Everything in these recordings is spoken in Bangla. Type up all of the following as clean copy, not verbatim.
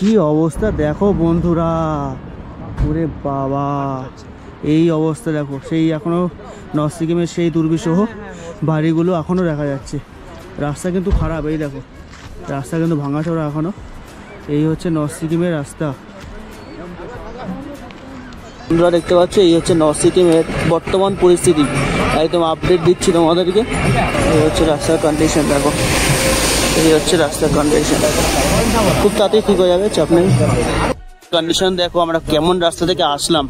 কি অবস্থা দেখো বন্ধুরা, ওরে বাবা এই অবস্থা দেখো। সেই এখনো নর্থ সিকিমের সেই দুর্বিষহ বাড়িগুলো এখনো দেখা যাচ্ছে। রাস্তা কিন্তু খারাপ, এই দেখো রাস্তা কিন্তু ভাঙাচোরা এখনো। এই হচ্ছে নর্থ সিকিমের রাস্তা। বন্ধুরা দেখতে পাচ্ছ, এই হচ্ছে নর্থ সিকিমের বর্তমান পরিস্থিতি, একদম আপডেট দিচ্ছি তোমাদেরকে। এই হচ্ছে রাস্তার কন্ডিশন দেখো, এই হচ্ছে রাস্তার কন্ডিশন। খুব তাড়াতাড়ি ঠিক হয়ে যাবে, চাপ নেই। কন্ডিশন দেখো, আমরা কেমন রাস্তা থেকে আসলাম,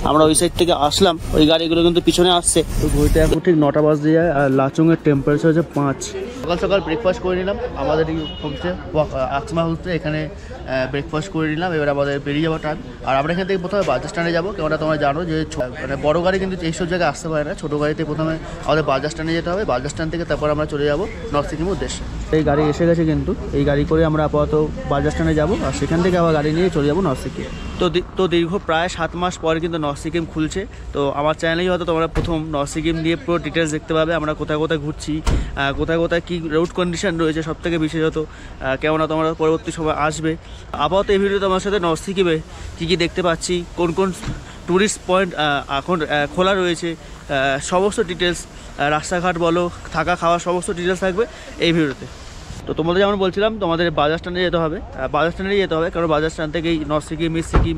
আমরা ওই সাইড থেকে আসলাম, ওই গাড়িগুলো কিন্তু পিছনে আসছে। তো ঘড়িতে এখন ঠিক 9টা বাজতে যায়, আর লাচুংয়ের টেম্পারেচার হচ্ছে 5। সকাল সকাল ব্রেকফাস্ট করে নিলাম আমাদের হোমস্টে আকসমা হোমস্টে, এখানে ব্রেকফাস্ট করে নিলাম। এবার আমাদের বেরিয়ে যাবো টাইম। আর আমরা এখান থেকে প্রথমে বাজার স্ট্যান্ডে যাবো, কেননা তোমরা জানো যে মানে বড় গাড়ি কিন্তু এইসব জায়গায় আসতে পারে না। ছোটো গাড়িতে প্রথমে আমাদের বাজার স্ট্যান্ডে যেতে হবে, বাজার স্ট্যান্ড থেকে তারপর আমরা চলে যাবো নর্থ সিকিমের উদ্দেশ্যে। এই গাড়ি এসে গেছে কিন্তু, এই গাড়ি করে আমরা আপাতত বাজার স্ট্যান্ডে যাবো, আর সেখান থেকে আবার গাড়ি নিয়ে চলে যাবো নর্থ সিকিম। তো দীর্ঘ প্রায় 7 মাস পরে কিন্তু নর্থ সিকিম খুলছে। তো আমার চ্যানেলেই হয়তো তোমরা প্রথম নর্থ সিকিম নিয়ে পুরো ডিটেলস দেখতে পাবে, আমরা কোথায় কোথায় ঘুরছি, কোথায় কোথায় কী রুট কন্ডিশন রয়েছে, সব থেকে বিশেষত কেননা তোমরা পরবর্তী সময় আসবে। আপাতত এই ভিডিও তোমার সাথে নর্থ সিকিমে কী কী দেখতে পাচ্ছি, কোন কোন ট্যুরিস্ট পয়েন্ট এখন খোলা রয়েছে, সমস্ত ডিটেলস, রাস্তাঘাট বলো, থাকা খাওয়া সমস্ত ডিটেলস থাকবে এই ভিডিওতে। তো তোমাদের যেমন বলছিলাম, তোমাদের বাজার স্ট্যান্ডে যেতে হবে, বাজার স্ট্যান্ডেই যেতে হবে, কারণ বাজার স্ট্যান্ড থেকেই নর্থ সিকিম, ইস্ট সিকিম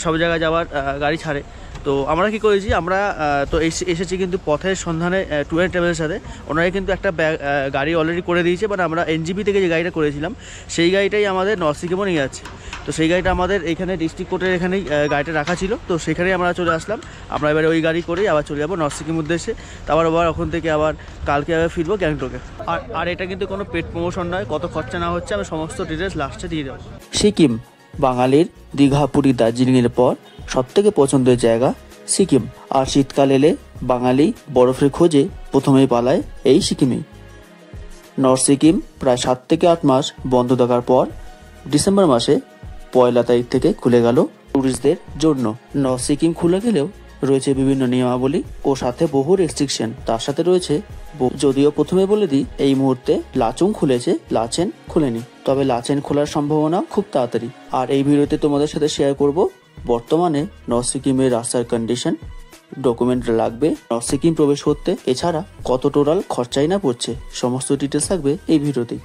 সব জায়গায় যাওয়ার গাড়ি ছাড়ে। তো আমরা কি করেছি, আমরা তো এসেছি কিন্তু পথের সন্ধানে ট্যুর অ্যান্ড ট্রাভেলের সাথে। ওনারা কিন্তু একটা গাড়ি অলরেডি করে দিয়েছে, মানে আমরা এনজিপি থেকে যে গাড়িটা করেছিলাম সেই গাড়িটাই আমাদের নর্থ সিকিমও নিয়ে যাচ্ছে। তো সেই গাড়িটা আমাদের এখানে ডিস্ট্রিক্ট কোর্টের এখানেই গাড়িটা রাখা ছিল, তো সেখানেই আমরা চলে আসলাম। আমরা এবারে ওই গাড়ি করেই আবার চলে যাবো নর্থ সিকিম উদ্দেশ্যে। তারপর আবার ওখান থেকে আবার কালকে আবার ফিরবো গ্যাংটকে। আর এটা কিন্তু কোনো পেড প্রমোশন নয়, কত খরচা না হচ্ছে আমি সমস্ত ডিটেলস লাস্টে দিয়ে দেবো। সিকিম বাঙালির দীঘা, পুরী, দার্জিলিংয়ের পর সবথেকে পছন্দের জায়গা সিকিম। আর শীতকাল এলে বাঙালি বরফের খোঁজে প্রথমেই পালায় এই সিকিমেই। নর্থ সিকিম প্রায় 7 থেকে 8 মাস বন্ধ থাকার পর ডিসেম্বর মাসে 1 তারিখ থেকে খুলে গেল ট্যুরিস্টদের জন্য। নর্থ সিকিম খুলে গেলেও রয়েছে বিভিন্ন নিয়মাবলী ও সাথে বহু রেস্ট্রিকশন। তার সাথে রয়েছে, যদিও প্রথমে বলে দিই, এই মুহূর্তে লাচুং খুলেছে, লাচেন খুলেনি, তবে লাচেন খোলার সম্ভাবনা খুব তাড়াতাড়ি। আর এই ভিডিওতে তোমাদের সাথে শেয়ার করব বর্তমানে নর্থ সিকিমের রাস্তার কন্ডিশন, ডকুমেন্ট লাগবে নর্থ সিকিম প্রবেশ করতে, এছাড়া কত টোটাল খরচাই না পড়ছে, সমস্ত ডিটেলস থাকবে এই ভিডিওতেই।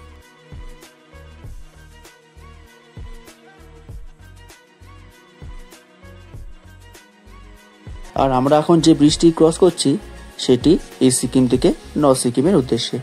আর আমরা এখন যে ব্রিজটি ক্রস করছি সেটি এই সিকিম থেকে নর্থ সিকিমের উদ্দেশ্যে।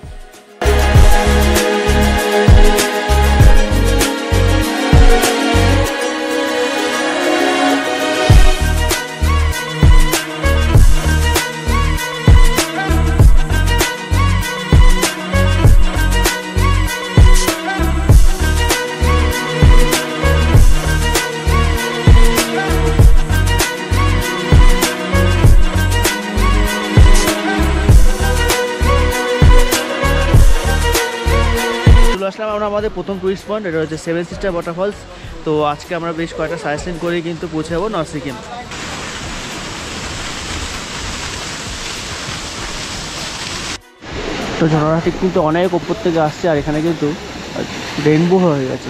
আসলাম আমরা আমাদের প্রথম টুরিস্ট পয়েন্ট, এটা হচ্ছে 7 সিস্টার ওয়াটারফলস। তো আজকে আমরা বেশ কয়েকটা সাজেশন করেই কিন্তু পৌঁছে যাবো নর্থ সিকিম। তো ঝর্ণাটি কিন্তু অনেক উপর থেকে আসছে, আর এখানে কিন্তু রেইনবো হয়ে গেছে।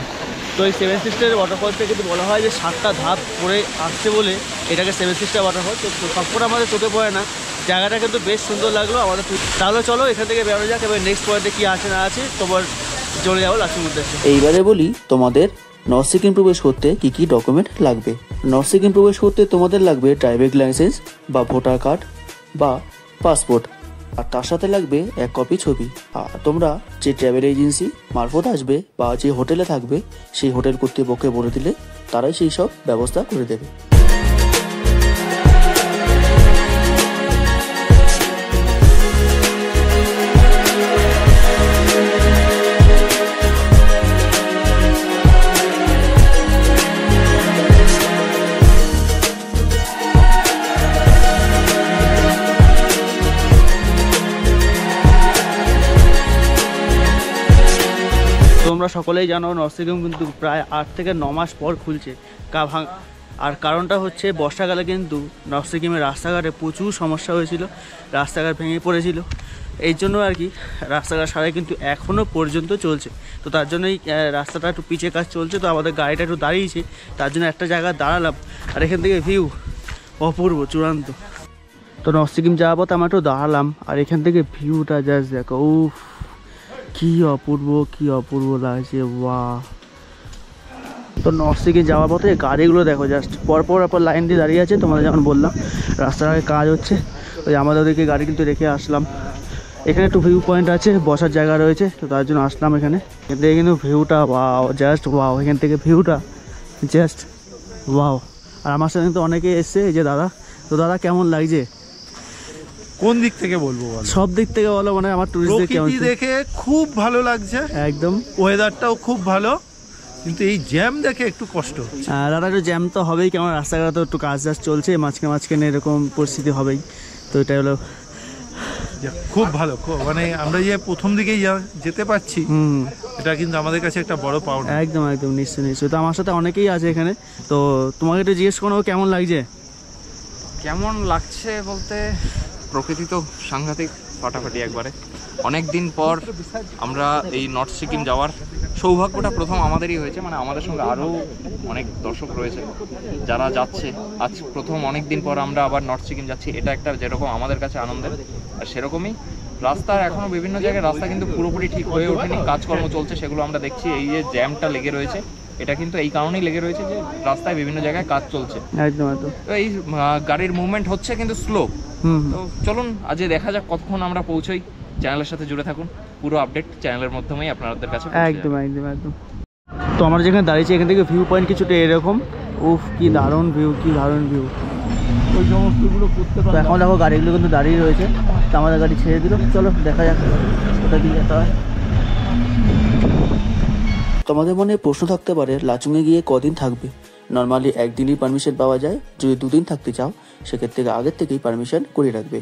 তো এই 7 সিস্টার ওয়াটারফলসটা কিন্তু বলা হয় যে 7টা ধাপ পরে আসছে বলে এটাকে 7 সিস্টার ওয়াটারফল। তো সবকটা আমাদের চোখে পড়ে না, জায়গাটা কিন্তু বেশ সুন্দর লাগলো আমাদের। তাহলে চলো এখান থেকে বেরোনো যাক, এবার নেক্সট পয়েন্টে কী আছে না আছে তোমার চলে যাবো লাচুং উদ্দেশ্যে। এইবারে বলি তোমাদের নর্থ সিকিম প্রবেশ করতে কি কি ডকুমেন্ট লাগবে। নর্থ সিকিম প্রবেশ করতে তোমাদের লাগবে ড্রাইভিং লাইসেন্স বা ভোটার কার্ড বা পাসপোর্ট, আর তার সাথে লাগবে 1 কপি ছবি। আর তোমরা যে ট্রাভেল এজেন্সি মারফত আসবে বা যে হোটেলে থাকবে সেই হোটেল কর্তৃপক্ষকে বলে দিলে তারাই সেই সব ব্যবস্থা করে দেবে। তোমরা সকলেই জানো নর্থ সিকিম কিন্তু প্রায় 8 থেকে 9 মাস পর খুলছে। আর কারণটা হচ্ছে বর্ষাকালে কিন্তু নর্থ সিকিমের রাস্তাঘাটে প্রচুর সমস্যা হয়েছিল, রাস্তাঘাট ভেঙে পড়েছিল। এই জন্য আর কি রাস্তাঘাট সারাই কিন্তু এখনও পর্যন্ত চলছে। তো তার জন্যই রাস্তাটা একটু পিছিয়ে কাজ চলছে, তো আমাদের গাড়িটা একটু দাঁড়িয়েছে, তার জন্য একটা জায়গায় দাঁড়ালাম। আর এখান থেকে ভিউ অপূর্ব, চূড়ান্ত। তো নর্থ সিকিম যাওয়ার পথে আমরা একটু দাঁড়ালাম, আর এখান থেকে ভিউটা জাস্ট দেখো, উফ কী অপূর্ব, কী অপূর্ব লাগছে, বাহ। তো নর্থ সিকিম যাওয়ার পথে গাড়িগুলো দেখো জাস্ট পরপর লাইন দিয়ে দাঁড়িয়ে আছে। তোমাদের যেমন বললাম রাস্তার আগে কাজ হচ্ছে, ওই আমাদের ওদিকে গাড়ি কিন্তু রেখে আসলাম। এখানে একটু ভিউ পয়েন্ট আছে, বসার জায়গা রয়েছে, তো তার জন্য আসলাম এখানে। এখান থেকে কিন্তু ভিউটা ওয়াও, জাস্ট ওয়াও, এখান থেকে ভিউটা জাস্ট ওয়াও। আর আমার সাথে কিন্তু অনেকে এসছে, এই যে দাদা। তো দাদা কেমন লাগছে? কোন দিক থেকে বলবো? সব দিক থেকে বলো, মানে আমার টুরিস্টদের কেমন দেখে খুব ভালো লাগছে, একদম। ওয়েদারটাও খুব ভালো, কিন্তু এই জ্যাম দেখে একটু কষ্ট হচ্ছে। দাদা একটু জ্যাম তো হবেই, কেমন রাস্তাঘাট তো একটু কাজ চলছে, মাঝখানে এরকম পরিস্থিতি হবেই। তো এটা হলো খুব ভালো, মানে আমরা যে প্রথম দিকেই যেতে পারছি, এটা কিন্তু আমাদের কাছে একটা বড় পাওনা। একদম একদম, নিশ্চয়ই নিশ্চয়ই। তো আমার সাথে অনেকেই আছে এখানে, তো তোমাকে একটু জিজ্ঞেস করো কেমন লাগছে? কেমন লাগছে বলতে, প্রকৃতি তো সাংঘাতিক ফাটাফাটি একবারে। অনেক দিন পর আমরা এই নর্থ সিকিম যাওয়ার সৌভাগ্যটা প্রথম আমাদেরই হয়েছে, মানে আমাদের সঙ্গে আরও অনেক দর্শক রয়েছে যারা যাচ্ছে। আজ প্রথম অনেক দিন পর আমরা আবার নর্থ সিকিম যাচ্ছি, এটা একটা যেরকম আমাদের কাছে আনন্দের, আর সেরকমই রাস্তার এখনও বিভিন্ন জায়গায় রাস্তা কিন্তু পুরোপুরি ঠিক হয়ে ওঠেনি, কাজকর্ম চলছে, সেগুলো আমরা দেখছি। এই যে জ্যামটা লেগে রয়েছে, এটা কিন্তু এই কারণেই লেগে রয়েছে যে রাস্তায় বিভিন্ন জায়গায় কাজ চলছে। একদম একদম। তো এই গাড়ির মুভমেন্ট হচ্ছে কিন্তু স্লো। তো চলুন আজ দেখা যাক কতক্ষণ আমরা পৌঁছই। চ্যানেলের সাথে জুড়ে থাকুন, পুরো আপডেট চ্যানেলের মাধ্যমেই আপনাদের কাছে। একদম একদম একদম। তো আমরা যেখানে দাঁড়িয়েছি এখান থেকে ভিউ পয়েন্ট কিছুটা এরকম, উফ কি দারুণ ভিউ, কি দারুণ ভিউ। ওই সমস্তগুলো করতে পারো। এখন দেখো গাড়িগুলো কিন্তু দাঁড়িয়ে রয়েছে, তো আমাদের গাড়ি ছেড়ে দিল। চলো দেখা যাক কোথা দিয়ে যেতে হয়। তোমাদের মনে প্রশ্ন থাকতে পারে লাচুংয়ে গিয়ে কদিন থাকবে? নর্মালি একদিনই পারমিশন পাওয়া যায়। যদি দুদিন থাকতে চাও সেক্ষেত্রে আগের থেকেই পারমিশন করে রাখবে।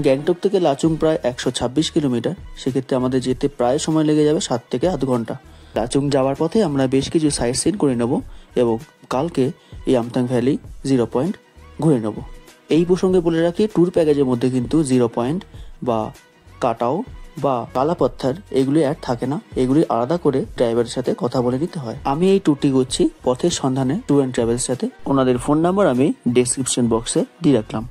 গ্যাংটক থেকে লাচুং প্রায় 126 কিলোমিটার, সেক্ষেত্রে আমাদের যেতে প্রায় সময় লেগে যাবে 7 থেকে 8 ঘন্টা। লাচুং যাওয়ার পথে আমরা বেশ কিছু সাইট সিন করে নেব এবং কালকে ইয়ামথাং ভ্যালি 0 পয়েন্ট ঘুরে নেব। এই প্রসঙ্গে বলে রাখি, ট্যুর প্যাকেজের মধ্যে কিন্তু 0 পয়েন্ট বা কাটাও বা কালাপাত্থার এগুলি অ্যাড থাকে না, এগুলি আলাদা করে ড্রাইভারের সাথে কথা বলে নিতে হয়। আমি এই ট্যুরটি করছি পথের সন্ধানে ট্যুর অ্যান্ড ট্রাভেলস সাথে। ওনাদের ফোন নাম্বার আমি ডেসক্রিপশন বক্সে দিয়ে রাখলাম।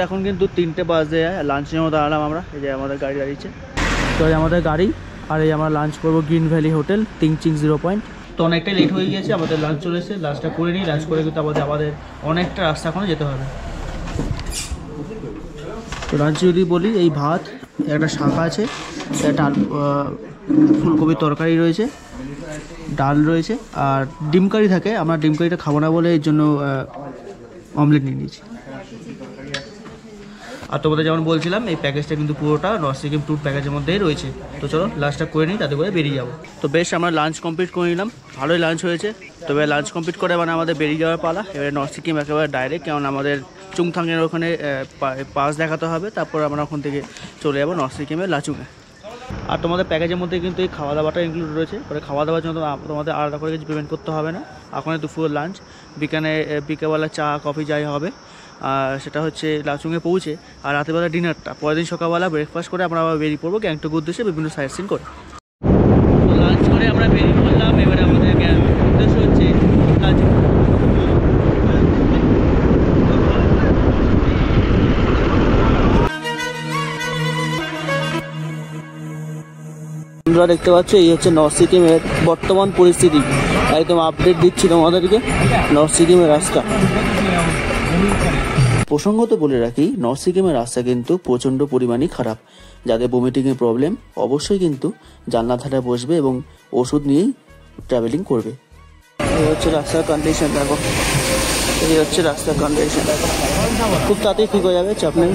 এখন কিন্তু 3টে বাজে, লাঞ্চের মতো দাঁড়ালাম আমরা। এই যে আমাদের গাড়ি দাঁড়িয়েছে, তো আমাদের গাড়ি, আর এই আমরা লাঞ্চ করবো গ্রিন ভ্যালি হোটেল তিংচিং 0 পয়েন্ট। তো অনেকটাই লেট হয়ে গিয়েছে, আমাদের লাঞ্চ চলে এসেছে, লাঞ্চটা করে নিই। লাঞ্চ করে কিন্তু আমাদের অনেকটা রাস্তা এখনো যেতে হবে। তো লাঞ্চে যদি বলি, এই ভাত, একটা শাক আছে, একটা ফুলকপির তরকারি রয়েছে, ডাল রয়েছে, আর ডিম কারি থাকে। আমরা ডিম কারিটা খাবো না বলে এর জন্য অমলেট নিয়ে নিয়েছি। আর তোমাদের যেমন বলছিলাম, এই প্যাকেজটা কিন্তু পুরোটা নর্থ সিকিম ট্যুর প্যাকেজের মধ্যেই রয়েছে। তো চলো লাঞ্চটা করে নিই, তাতে করে বেরিয়ে যাবো। তো বেশ আমরা লাঞ্চ কমপ্লিট করে নিলাম, ভালোই লাঞ্চ হয়েছে। তবে লাঞ্চ কমপ্লিট করে মানে আমাদের বেরিয়ে যাওয়ার পালা। এবারে নর্থ সিকিম একেবারে ডাইরেক্ট, কারণ আমাদের চুংথাংয়ের ওখানে পাস দেখাতে হবে, তারপর আমরা ওখান থেকে চলে যাবো নর্থ সিকিমের লাচুংয়ে। আর তোমাদের প্যাকেজের মধ্যে কিন্তু এই খাওয়া দাওয়াটা ইনক্লুড রয়েছে। পরে খাওয়া দাওয়ার জন্য তোমাদের আলাদা করে কিছু পেমেন্ট করতে হবে না। ওখানে দুপুর লাঞ্চ, বিকেলবেলা চা কফি যাই হবে, আর সেটা হচ্ছে লাচুংয়ে পৌঁছে। আর রাতেরবেলা ডিনারটা, পরের দিন সকালবেলা ব্রেকফাস্ট করে আমরা আবার বেরিয়ে পড়বো গ্যাংটক উদ্দেশ্যে বিভিন্ন সাইট সিন করে। তো লাঞ্চ করে আমরা বেরিয়ে পড়লাম। এবারে আমাদের উদ্দেশ্য হচ্ছে লাচুং। তোমরা দেখতে পাচ্ছ এই হচ্ছে নর্থ সিকিমের বর্তমান পরিস্থিতি, একদম আপডেট দিচ্ছি তোমাদেরকে নর্থ সিকিমের রাস্তা। প্রসঙ্গত বলে রাখি, নর্থ সিকিমের রাস্তা কিন্তু প্রচণ্ড পরিমাণই খারাপ। যাদের ভমিটিংয়ের প্রবলেম অবশ্যই কিন্তু জানলা ধারে বসবে এবং ওষুধ নিয়েই ট্রাভেলিং করবে। এই হচ্ছে রাস্তার কন্ডিশন, দেখো এই হচ্ছে রাস্তার কন্ডিশন। খুব তাড়াতাড়ি ঠিক হয়ে যাবে, চাপ নেই।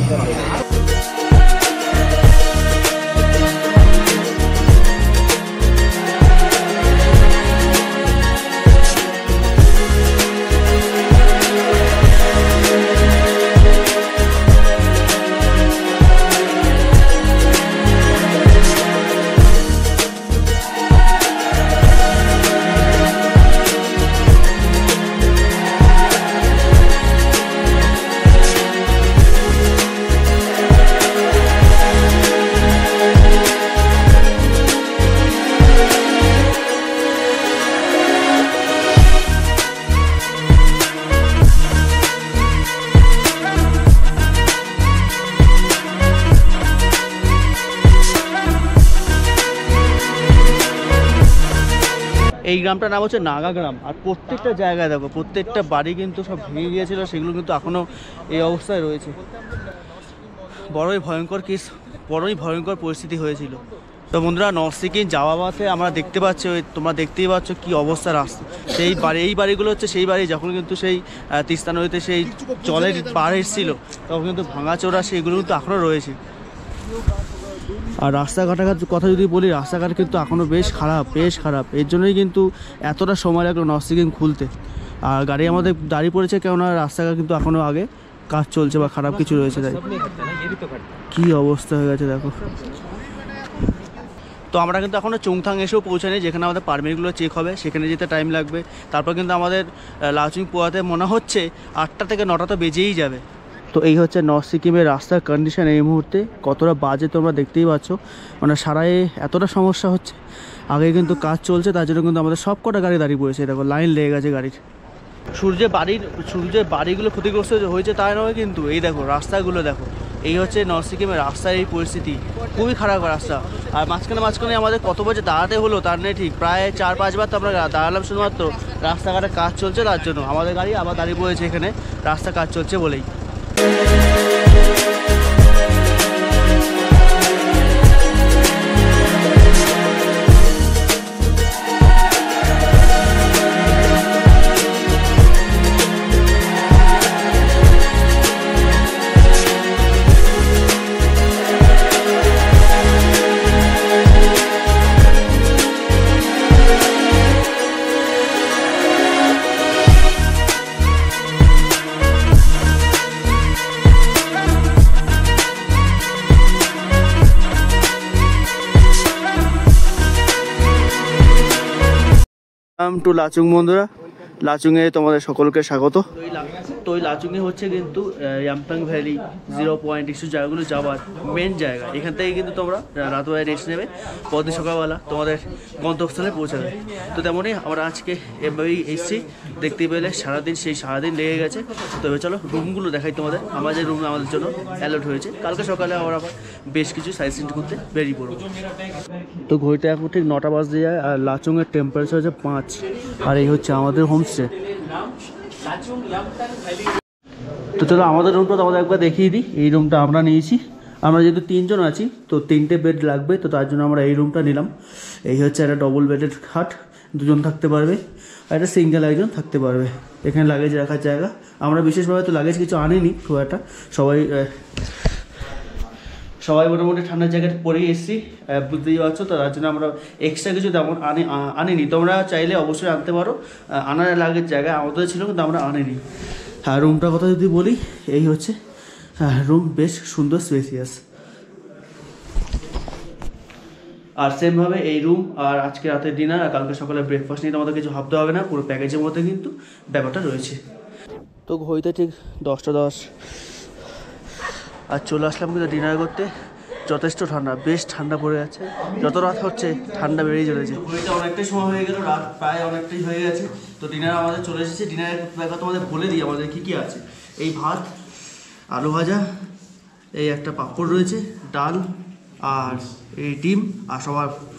এই গ্রামটার নাম হচ্ছে নাগা গ্রাম। আর প্রত্যেকটা জায়গায় দেখো, প্রত্যেকটা বাড়ি কিন্তু সব ভেঙে গিয়েছিল, সেগুলো কিন্তু এখনও এই অবস্থায় রয়েছে। বড়ই ভয়ঙ্কর পরিস্থিতি হয়েছিল। তো বন্ধুরা, নর্থ সিকিম যাওয়া পথে আমরা দেখতে পাচ্ছি, তোমরা দেখতেই পাচ্ছ কী অবস্থা রাস্তা। এই বাড়িগুলো হচ্ছে সেই বাড়ি যখন কিন্তু সেই তিস্তা নদীতে সেই জলের পাড় এসেছিলো, তখন কিন্তু ভাঙাচোরা সেইগুলো কিন্তু এখনও রয়েছে। আর রাস্তাঘাটের কথা যদি বলি, রাস্তাঘাট কিন্তু এখনও বেশ খারাপ। এর জন্যই কিন্তু এতটা সময় লাগলো নর্থ সিকিম খুলতে। আর গাড়ি আমাদের দাঁড়িয়ে পড়েছে, কেননা রাস্তাঘাট কিন্তু এখনও আগে কাজ চলছে বা খারাপ কিছু রয়েছে। তাই কী অবস্থা হয়ে গেছে দেখো। তো আমরা কিন্তু এখনও চুংথাং এসেও পৌঁছানি, যেখানে আমাদের পারমিটগুলো চেক হবে, সেখানে যেতে টাইম লাগবে। তারপর কিন্তু আমাদের লাচুং পোয়াতে মনে হচ্ছে 8টা থেকে 9টা তো বেজেই যাবে। তো এই হচ্ছে নর্থ সিকিমের রাস্তার কন্ডিশন এই মুহূর্তে, কতটা বাজে তোমরা দেখতেই পাচ্ছ। মানে সারাই এতটা সমস্যা হচ্ছে, আগে কিন্তু কাজ চলছে, তার জন্য কিন্তু আমাদের সব কটা গাড়ি দাঁড়িয়ে পড়েছে। দেখো লাইন লেগে গেছে গাড়ির। সূর্যের বাড়িগুলো ক্ষতিগ্রস্ত হয়েছে তাই নয়, কিন্তু এই দেখো রাস্তাগুলো দেখো। এই হচ্ছে নর্থ সিকিমের রাস্তার এই পরিস্থিতি, খুবই খারাপ রাস্তা। আর মাঝখানে আমাদের কত বছর দাঁড়াতে হলো তার নেই ঠিক, প্রায় 4-5 বার তো আমরা দাঁড়ালাম, শুধুমাত্র রাস্তাঘাটে কাজ চলছে তার জন্য। আমাদের গাড়ি আবার দাঁড়িয়ে পড়েছে এখানে, রাস্তা কাজ চলছে বলেই। টু লাচুং বন্ধুরা, লাচুংয়ে তোমাদের সকলকে স্বাগত। তো এই লাচুংয়ে হচ্ছে কিন্তু ইয়ামথাং ভ্যালি, 0 পয়েন্ট ইস্যু জায়গাগুলো যাওয়ার মেন জায়গা। এখান থেকে কিন্তু তোমরা রাতবেলায় রেস্ট নেবে, পরদিন সকালবেলা তোমাদের গন্তব্যস্থলে পৌঁছাবে। তো তেমনই আমরা আজকে এভাবেই এসেছি, দেখতে পেলে সারাদিন লেগে গেছে। তবে চলো রুমগুলো দেখাই তোমাদের, আমরা যে রুম আমাদের জন্য অ্যালট হয়েছে। কালকে সকালে আমরা আবার বেশ কিছু সাইট সিন করতে বেরিয়ে পড়বো। তো ঘড়িতে এখন ঠিক 9টা বাজতে যায়, আর লাচুংয়ের টেম্পারেচার হচ্ছে 5। আর এই হচ্ছে আমাদের হোমস্টে। তো চলো আমাদের রুমটা তোমাদের একবার দেখিয়ে দিই। এই রুমটা আমরা নিয়েছি, আমরা যেহেতু 3 জন আছি তো 3টে বেড লাগবে, তো তার জন্য আমরা এই রুমটা নিলাম। এই হচ্ছে একটা ডবল বেডের খাট, 2 জন থাকতে পারবে, আর একটা সিঙ্গেল 1 জন থাকতে পারবে। এখানে লাগেজ রাখার জায়গা। আমরা বিশেষভাবে তো লাগেজ কিছু আনিনি খুব একটা, সবাই মোটামুটি ঠান্ডার জ্যাকেট পরেই এসেছি, বুঝতেই পারছো। তো তার জন্য আমরা এক্সট্রা কিছু তেমন আনিনি। তোমরা চাইলে অবশ্যই আনতে পারো, আনার লাগের জায়গা আমাদের ছিল কিন্তু আমরা আনিনি। হ্যাঁ, রুমটার কথা যদি বলি, এই হচ্ছে রুম, বেশ সুন্দর স্পেসিয়াস। আর সেমভাবে এই রুম আর আজকে রাতের ডিনার আর কালকে সকালে ব্রেকফাস্ট নিয়ে তোমাদের কিছু ভাবতে হবে না, পুরো প্যাকেজের মধ্যে কিন্তু ব্যাপারটা রয়েছে। তো ঘড়িতে ঠিক 10টা 10 আর চলে আসলাম কিন্তু ডিনার করতে। যথেষ্ট ঠান্ডা, বেশ ঠান্ডা পড়ে যাচ্ছে, যত রাত হচ্ছে ঠান্ডা বেড়েই চলেছে। ঘড়িতে অনেকটাই সময় হয়ে গেল, রাত প্রায় অনেকটাই হয়ে গেছে। তো ডিনার আমাদের চলে এসেছে। ডিনারের ব্যাপার তোমাদের বলে দিই আমাদের কী কী আছে। এই ভাত, আলু ভাজা, এই একটা পাঁপড় রয়েছে, ডাল, আর এই ডিম, আর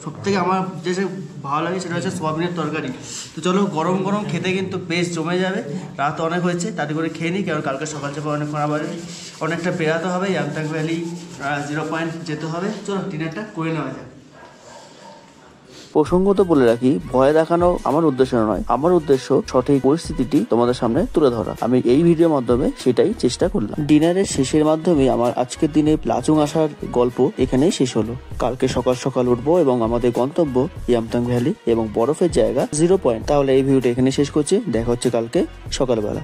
সবথেকে আমার যে ভালো লাগে সেটা হচ্ছে সোয়াবিনের তরকারি। তো চলো গরম গরম খেতে কিন্তু বেশ জমে যাবে। রাত অনেক হয়েছে, তাতে করে খেয়ে নিই, কারণ কালকে সকাল অনেকটা বেড়াতে হবে, ইয়ামথাং ভ্যালি 0 পয়েন্ট যেতে হবে। চলো ডিনারটা করে নেওয়া যায়। প্রসঙ্গত বলে রাখি, ভয় দেখানো আমার উদ্দেশ্য নয়, আমার উদ্দেশ্য সঠিক পরিস্থিতিটি তোমাদের সামনে তুলে ধরা। আমি এই ভিডিওর মাধ্যমে সেটাই চেষ্টা করলাম। ডিনারের শেষের মাধ্যমে আমার আজকের দিনে লাচুং আসার গল্প এখানেই শেষ হলো। কালকে সকাল উঠবো এবং আমাদের গন্তব্য ইয়ামথাং ভ্যালি এবং বরফের জায়গা 0 পয়েন্ট। তাহলে এই ভিডিওটা এখানে শেষ করছি, দেখা হচ্ছে কালকে সকালবেলা।